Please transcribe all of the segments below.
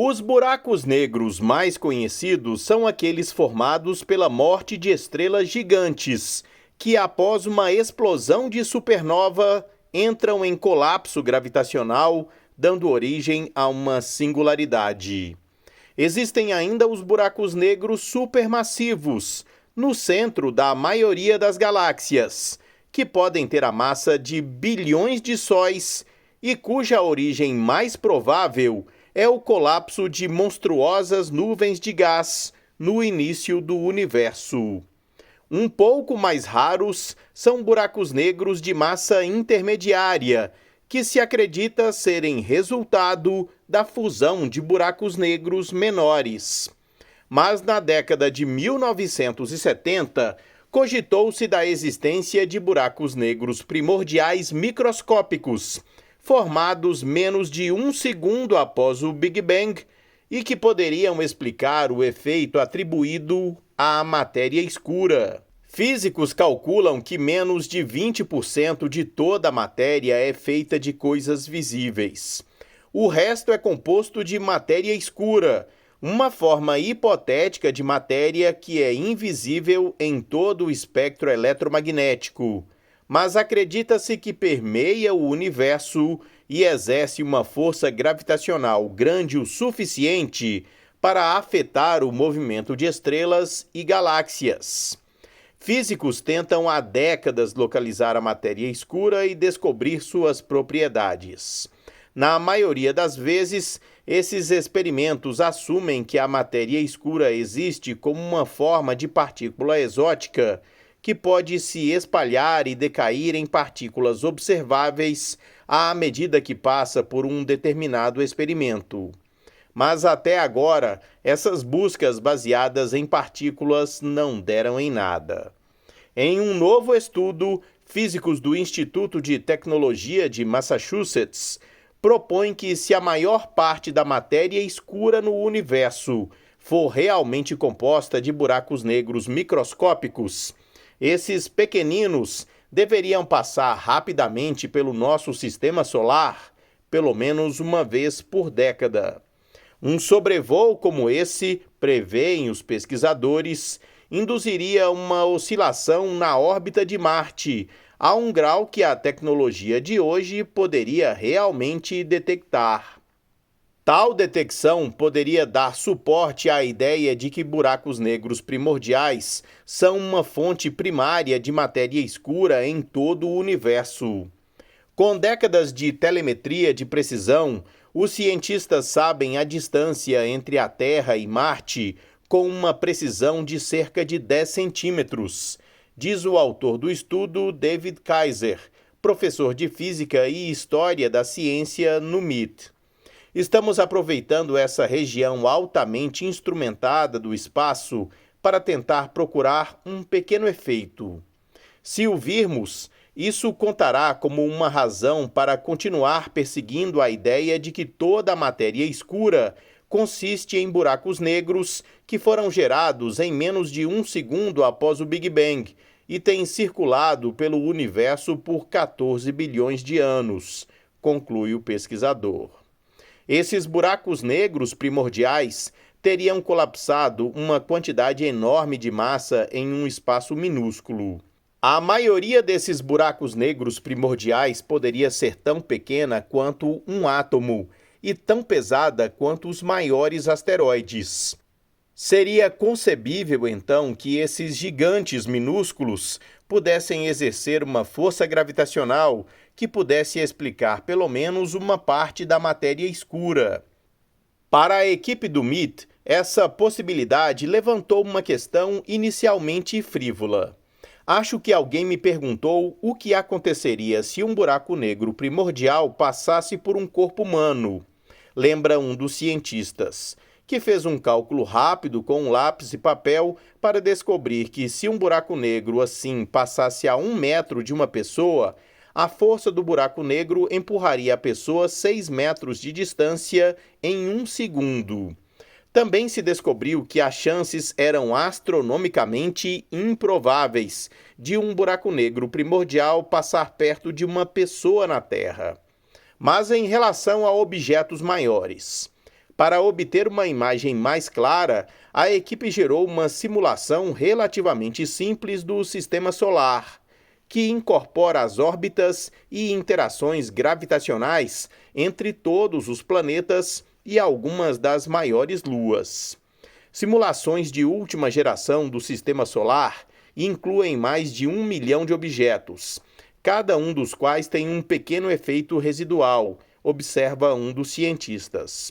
Os buracos negros mais conhecidos são aqueles formados pela morte de estrelas gigantes, que após uma explosão de supernova entram em colapso gravitacional, dando origem a uma singularidade. Existem ainda os buracos negros supermassivos, no centro da maioria das galáxias, que podem ter a massa de bilhões de sóis e cuja origem mais provável é o colapso de monstruosas nuvens de gás no início do universo. Um pouco mais raros são buracos negros de massa intermediária, que se acredita serem resultado da fusão de buracos negros menores. Mas na década de 1970, cogitou-se da existência de buracos negros primordiais microscópicos, formados menos de um segundo após o Big Bang e que poderiam explicar o efeito atribuído à matéria escura. Físicos calculam que menos de 20% de toda a matéria é feita de coisas visíveis. O resto é composto de matéria escura, uma forma hipotética de matéria que é invisível em todo o espectro eletromagnético, mas acredita-se que permeia o universo e exerce uma força gravitacional grande o suficiente para afetar o movimento de estrelas e galáxias. Físicos tentam há décadas localizar a matéria escura e descobrir suas propriedades. Na maioria das vezes, esses experimentos assumem que a matéria escura existe como uma forma de partícula exótica que pode se espalhar e decair em partículas observáveis à medida que passa por um determinado experimento. Mas até agora, essas buscas baseadas em partículas não deram em nada. Em um novo estudo, físicos do Instituto de Tecnologia de Massachusetts propõem que se a maior parte da matéria escura no universo for realmente composta de buracos negros microscópicos, esses pequeninos deveriam passar rapidamente pelo nosso sistema solar, pelo menos uma vez por década. Um sobrevoo como esse, prevêem os pesquisadores, induziria uma oscilação na órbita de Marte, a um grau que a tecnologia de hoje poderia realmente detectar. Tal detecção poderia dar suporte à ideia de que buracos negros primordiais são uma fonte primária de matéria escura em todo o universo. Com décadas de telemetria de precisão, os cientistas sabem a distância entre a Terra e Marte com uma precisão de cerca de 10 centímetros, diz o autor do estudo, David Kaiser, professor de Física e História da Ciência no MIT. Estamos aproveitando essa região altamente instrumentada do espaço para tentar procurar um pequeno efeito. Se o virmos, isso contará como uma razão para continuar perseguindo a ideia de que toda a matéria escura consiste em buracos negros que foram gerados em menos de um segundo após o Big Bang e têm circulado pelo universo por 14 bilhões de anos, conclui o pesquisador. Esses buracos negros primordiais teriam colapsado uma quantidade enorme de massa em um espaço minúsculo. A maioria desses buracos negros primordiais poderia ser tão pequena quanto um átomo e tão pesada quanto os maiores asteroides. Seria concebível, então, que esses gigantes minúsculos pudessem exercer uma força gravitacional que pudesse explicar pelo menos uma parte da matéria escura. Para a equipe do MIT, essa possibilidade levantou uma questão inicialmente frívola. Acho que alguém me perguntou o que aconteceria se um buraco negro primordial passasse por um corpo humano, lembra um dos cientistas, que fez um cálculo rápido com um lápis e papel para descobrir que se um buraco negro assim passasse a 1 metro de uma pessoa, a força do buraco negro empurraria a pessoa 6 metros de distância em 1 segundo. Também se descobriu que as chances eram astronomicamente improváveis de um buraco negro primordial passar perto de uma pessoa na Terra. Mas em relação a objetos maiores, Para obter uma imagem mais clara, a equipe gerou uma simulação relativamente simples do sistema solar, que incorpora as órbitas e interações gravitacionais entre todos os planetas e algumas das maiores luas. Simulações de última geração do sistema solar incluem mais de 1 milhão de objetos, cada um dos quais tem um pequeno efeito residual, observa um dos cientistas.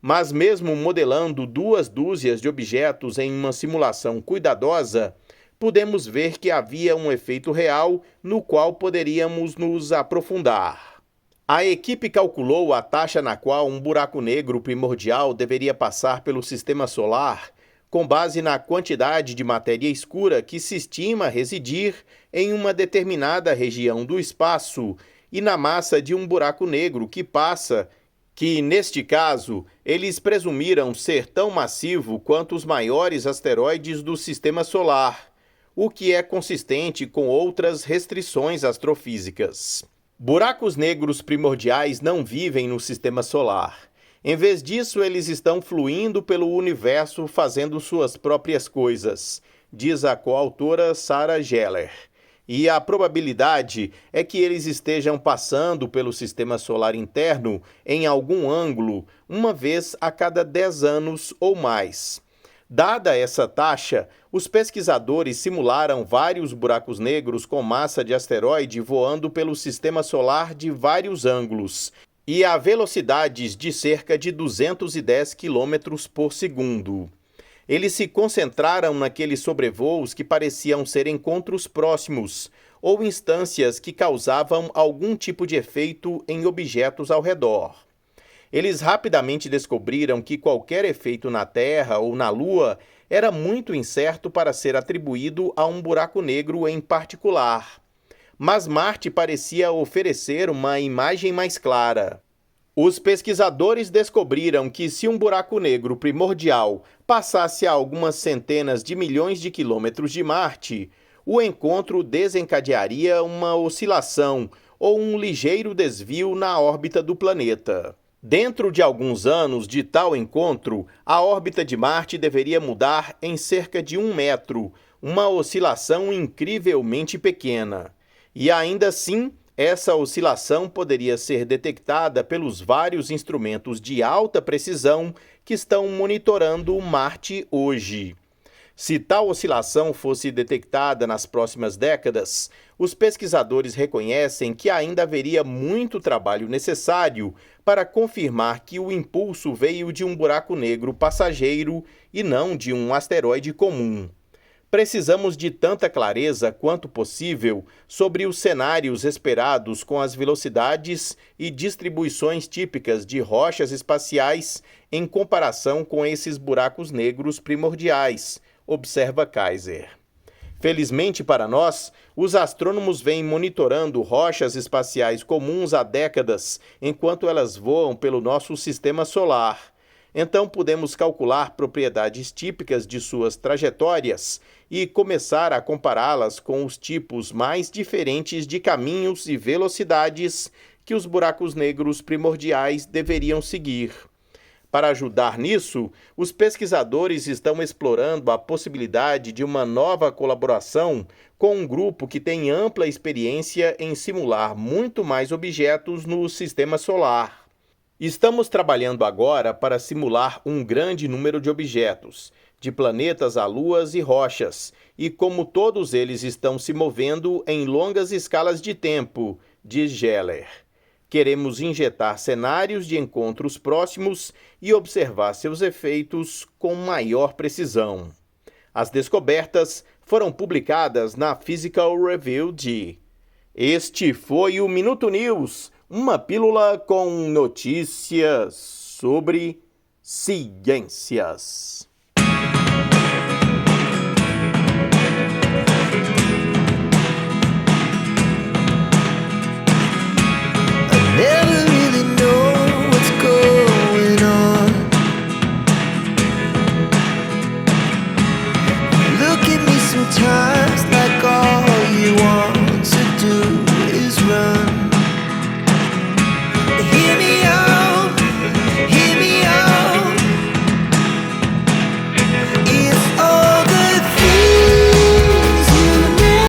Mas mesmo modelando 2 dúzias de objetos em uma simulação cuidadosa, podemos ver que havia um efeito real no qual poderíamos nos aprofundar. A equipe calculou a taxa na qual um buraco negro primordial deveria passar pelo sistema solar com base na quantidade de matéria escura que se estima residir em uma determinada região do espaço e na massa de um buraco negro que passa, que, neste caso, eles presumiram ser tão massivo quanto os maiores asteroides do sistema solar, o que é consistente com outras restrições astrofísicas. Buracos negros primordiais não vivem no sistema solar. Em vez disso, eles estão fluindo pelo universo fazendo suas próprias coisas, diz a coautora Sarah Geller. E a probabilidade é que eles estejam passando pelo sistema solar interno em algum ângulo, uma vez a cada 10 anos ou mais. Dada essa taxa, os pesquisadores simularam vários buracos negros com massa de asteroide voando pelo sistema solar de vários ângulos e a velocidades de cerca de 210 km por segundo. Eles se concentraram naqueles sobrevoos que pareciam ser encontros próximos ou instâncias que causavam algum tipo de efeito em objetos ao redor. Eles rapidamente descobriram que qualquer efeito na Terra ou na Lua era muito incerto para ser atribuído a um buraco negro em particular. Mas Marte parecia oferecer uma imagem mais clara. Os pesquisadores descobriram que se um buraco negro primordial passasse a algumas centenas de milhões de quilômetros de Marte, o encontro desencadearia uma oscilação ou um ligeiro desvio na órbita do planeta. Dentro de alguns anos de tal encontro, a órbita de Marte deveria mudar em cerca de 1 metro, uma oscilação incrivelmente pequena. E ainda assim, essa oscilação poderia ser detectada pelos vários instrumentos de alta precisão que estão monitorando Marte hoje. Se tal oscilação fosse detectada nas próximas décadas, os pesquisadores reconhecem que ainda haveria muito trabalho necessário para confirmar que o impulso veio de um buraco negro passageiro e não de um asteroide comum. Precisamos de tanta clareza quanto possível sobre os cenários esperados com as velocidades e distribuições típicas de rochas espaciais em comparação com esses buracos negros primordiais, observa Kaiser. Felizmente para nós, os astrônomos vêm monitorando rochas espaciais comuns há décadas, enquanto elas voam pelo nosso sistema solar. Então podemos calcular propriedades típicas de suas trajetórias e começar a compará-las com os tipos mais diferentes de caminhos e velocidades que os buracos negros primordiais deveriam seguir. Para ajudar nisso, os pesquisadores estão explorando a possibilidade de uma nova colaboração com um grupo que tem ampla experiência em simular muito mais objetos no sistema solar. Estamos trabalhando agora para simular um grande número de objetos, de planetas a luas e rochas, e como todos eles estão se movendo em longas escalas de tempo, diz Geller. Queremos injetar cenários de encontros próximos e observar seus efeitos com maior precisão. As descobertas foram publicadas na Physical Review de... Este foi o Minuto News, uma pílula com notícias sobre ciências.